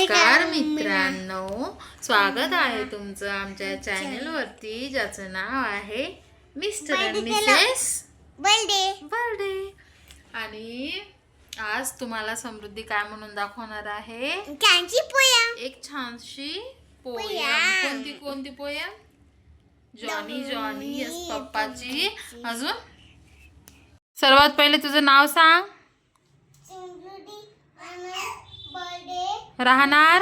नमस्कार मित्रांनो, स्वागत आहे तुमचं आमच्या चॅनल वरती, ज्याचं नाव आहे मिस्टर अँड मिसेस बर्थडे. आणि आज तुम्हाला समृद्धी काय म्हणून दाखवणार आहे? एक छानशी पोयम. कोणती पोयम? जॉनी जॉनी यस पप्पाची. अजून सर्वात पहिले तुझं नाव सांग. राहणार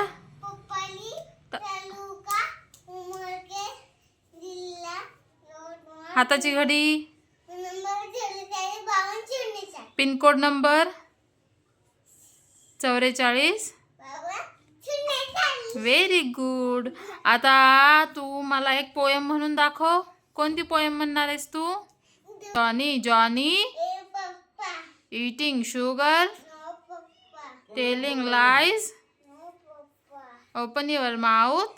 हाताची घडी, पिनकोड नंबर 44. Very good. आता तू मला एक पोयम म्हणून दाखव. कोणती पोयम म्हणणार आहेस तू? Johnny Johnny eating sugar, telling lies, open your mouth.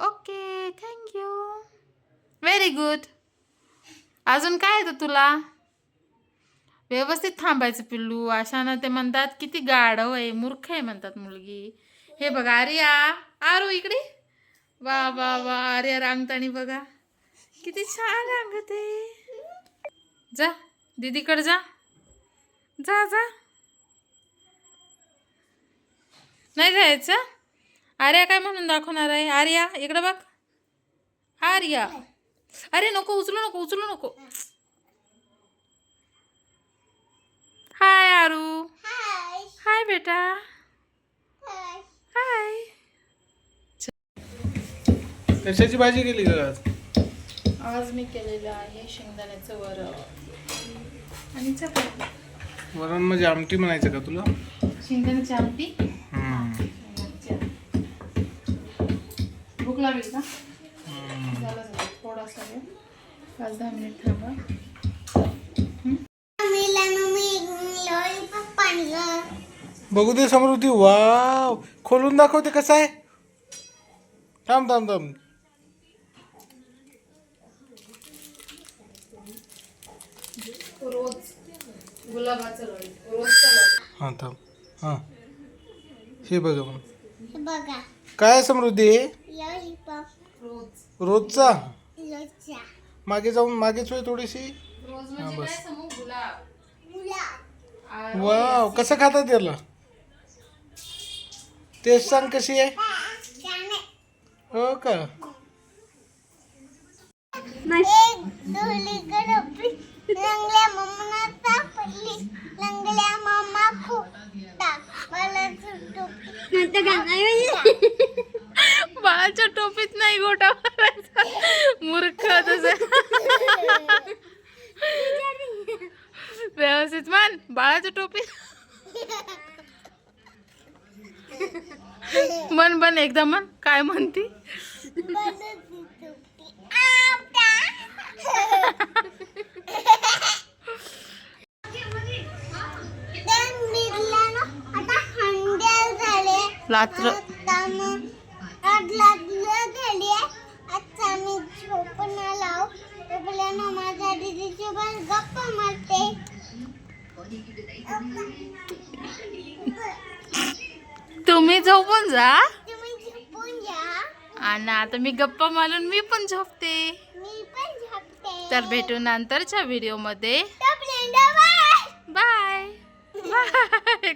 Okay, thank you. Very good. अजून काय येतं तुला? व्यवस्थित थांबायचं पिल्लू. अशानं ते म्हणतात किती गाढव आहे, मूर्ख आहे म्हणतात मुलगी. हे बघा आर्या, आरू इकडे. वा वा वा, आर्या रांगतानी बघा किती छान रांगते. जा दीदीकडे जा जा जा. नाही जायचं. आर्या काय म्हणून दाखवणार आहे? आर्या इकडे बघ. आर्या, अरे नको उचलू नको. हाय आरू. हाय बेटा. हाय. कशाची भाजी केली का आज मी केलेलं आहे शेंगदाण्याचं वरण आणि चपाती. वरण म्हणजे आमटी म्हणायचं का तुला? शेंगदाण्याची आमटी. भूक लागली का? झालं थोडासा वेळ, 5-10 मिनिट थांबा. बघू दे समृद्धी. वाव, खोलून दाखवते कसं आहे. थांब थांब थांब. रोज गुलाबाचं रोजचं लॉली. हां थांब. हां, हे बघा मग काय आहे समृद्धी? रोज रोजचा. मागे जाऊन मागेच होय थोडीशी. रोज म्हणजे काय समूह? गुलाब. वाव, कसं खातात त्याला? टेस्ट सांग कशी आहे. हो का? बाळाच्या टोपीत नाही गोटा मारायचा, मूर्ख तसं. व्यवस्थित मान. बाळाच्या टोपीत मन एकदा मन. काय म्हणती? लात्र तुम्ही झोपून जा. आणि आता मी गप्पा मारून मी पण झोपते. तर भेटू नंतरच्या व्हिडिओ मध्ये. Bye bye.